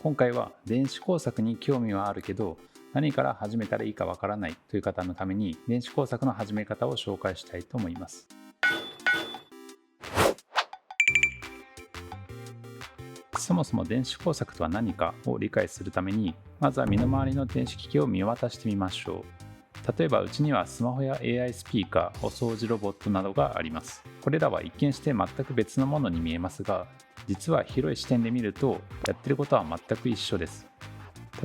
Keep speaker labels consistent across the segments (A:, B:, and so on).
A: 今回は電子工作に興味はあるけど何から始めたらいいかわからないという方のために電子工作の始め方を紹介したいと思います。そもそも電子工作とは何かを理解するために、まずは身の回りの電子機器を見渡してみましょう。例えばうちにはスマホや AI スピーカー、お掃除ロボットなどがあります。これらは一見して全く別のものに見えますが、実は広い視点で見るとやってることは全く一緒です。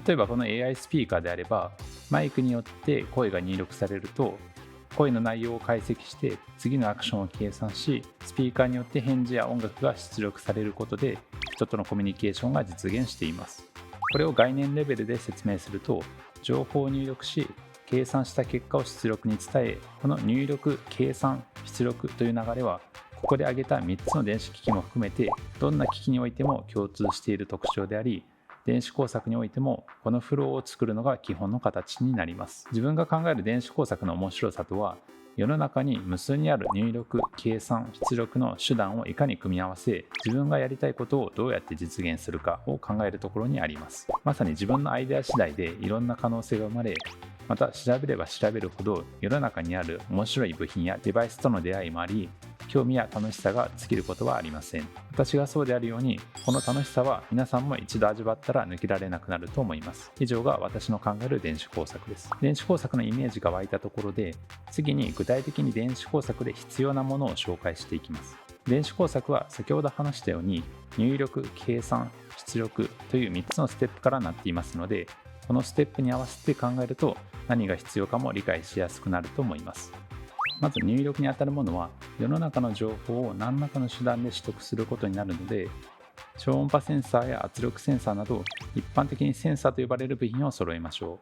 A: 例えばこの AI スピーカーであれば、マイクによって声が入力されると、声の内容を解析して次のアクションを計算し、スピーカーによって返事や音楽が出力されることで人とのコミュニケーションが実現しています。これを概念レベルで説明すると、情報を入力し計算した結果を出力に伝え、この入力、計算、出力という流れはここで挙げた3つの電子機器も含めてどんな機器においても共通している特徴であり、電子工作においてもこのフローを作るのが基本の形になります。自分が考える電子工作の面白さとは、世の中に無数にある入力、計算、出力の手段をいかに組み合わせ、自分がやりたいことをどうやって実現するかを考えるところにあります。まさに自分のアイデア次第でいろんな可能性が生まれ、また調べれば調べるほど世の中にある面白い部品やデバイスとの出会いもあり、興味や楽しさが尽きることはありません。私がそうであるように、この楽しさは皆さんも一度味わったら抜けられなくなると思います。以上が私の考える電子工作です。電子工作のイメージが湧いたところで、次に具体的に電子工作で必要なものを紹介していきます。電子工作は先ほど話したように、入力、計算、出力という3つのステップからなっていますので、このステップに合わせて考えると何が必要かも理解しやすくなると思います。まず入力にあたるものは、世の中の情報を何らかの手段で取得することになるので、超音波センサーや圧力センサーなど一般的にセンサーと呼ばれる部品を揃えましょ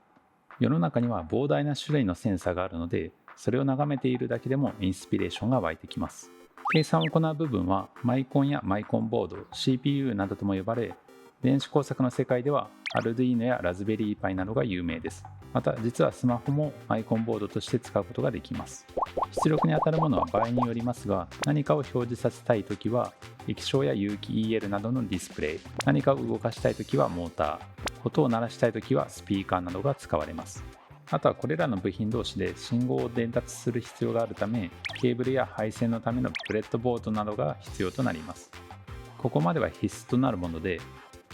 A: う。世の中には膨大な種類のセンサーがあるので、それを眺めているだけでもインスピレーションが湧いてきます。計算を行う部分はマイコンやマイコンボード、CPU などとも呼ばれ、電子工作の世界ではアルドゥイーノやラズベリーパイなどが有名です。また実はスマホもマイコンボードとして使うことができます。出力にあたるものは場合によりますが、何かを表示させたいときは液晶や有機 EL などのディスプレイ、何かを動かしたいときはモーター、音を鳴らしたいときはスピーカーなどが使われます。あとはこれらの部品同士で信号を伝達する必要があるため、ケーブルや配線のためのブレッドボードなどが必要となります。ここまでは必須となるもので、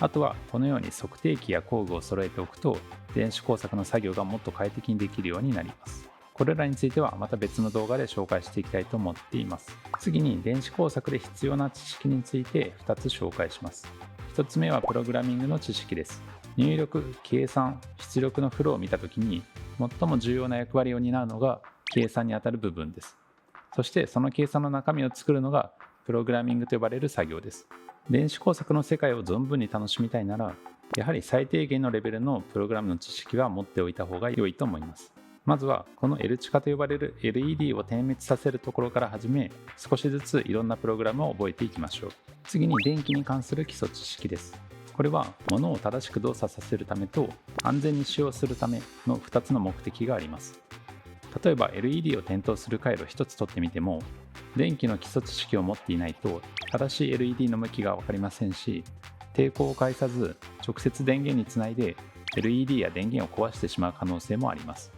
A: あとはこのように測定器や工具を揃えておくと、電子工作の作業がもっと快適にできるようになります。これらについてはまた別の動画で紹介していきたいと思っています。次に電子工作で必要な知識について2つ紹介します。1つ目はプログラミングの知識です。入力、計算、出力のフローを見たときに最も重要な役割を担うのが計算にあたる部分です。そしてその計算の中身を作るのがプログラミングと呼ばれる作業です。電子工作の世界を存分に楽しみたいなら、やはり最低限のレベルのプログラムの知識は持っておいた方が良いと思います。まずはこの L 値化と呼ばれる LED を点滅させるところから始め、少しずついろんなプログラムを覚えていきましょう。次に電気に関する基礎知識です。これは物を正しく動作させるためと安全に使用するための2つの目的があります。例えば LED を点灯する回路を1つ取ってみても、電気の基礎知識を持っていないと正しい LED の向きが分かりませんし、抵抗を介さず直接電源につないで LED や電源を壊してしまう可能性もあります。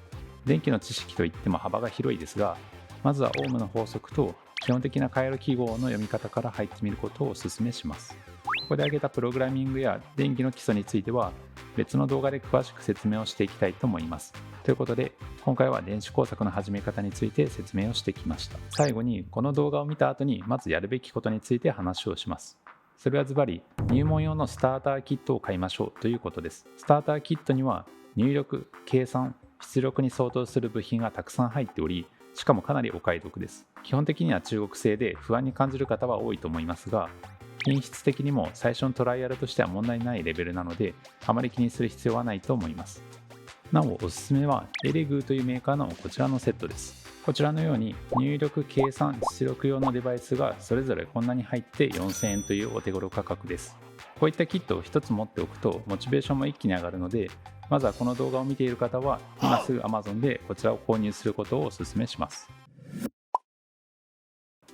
A: 電気の知識といっても幅が広いですが、まずはオームの法則と基本的な回路記号の読み方から入ってみることをお勧めします。ここで挙げたプログラミングや電気の基礎については別の動画で詳しく説明をしていきたいと思います。ということで、今回は電子工作の始め方について説明をしてきました。最後にこの動画を見た後にまずやるべきことについて話をします。それはズバリ入門用のスターターキットを買いましょうということです。スターターキットには入力、計算、出力に相当する部品がたくさん入っており、しかもかなりお買い得です。基本的には中国製で不安に感じる方は多いと思いますが、品質的にも最初のトライアルとしては問題ないレベルなので、あまり気にする必要はないと思います。なおおすすめはエレグーというメーカーのこちらのセットです。こちらのように入力、計算、出力用のデバイスがそれぞれこんなに入って4000円というお手頃価格です。こういったキットを1つ持っておくとモチベーションも一気に上がるので、まずはこの動画を見ている方は今すぐ Amazon でこちらを購入することをお勧めします。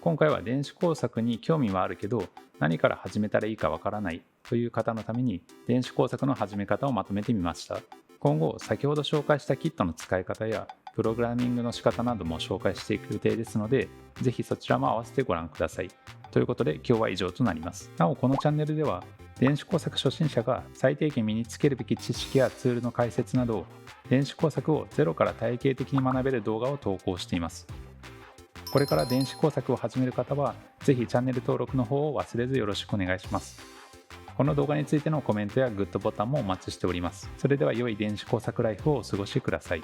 A: 今回は電子工作に興味はあるけど何から始めたらいいかわからないという方のために電子工作の始め方をまとめてみました。今後先ほど紹介したキットの使い方やプログラミングの仕方なども紹介していく予定ですので、ぜひそちらも合わせてご覧ください。ということで今日は以上となります。なおこのチャンネルでは電子工作初心者が最低限身につけるべき知識やツールの解説など電子工作をゼロから体系的に学べる動画を投稿しています。これから電子工作を始める方はぜひチャンネル登録の方を忘れずよろしくお願いします。この動画についてのコメントやグッドボタンもお待ちしております。それでは良い電子工作ライフをお過ごしください。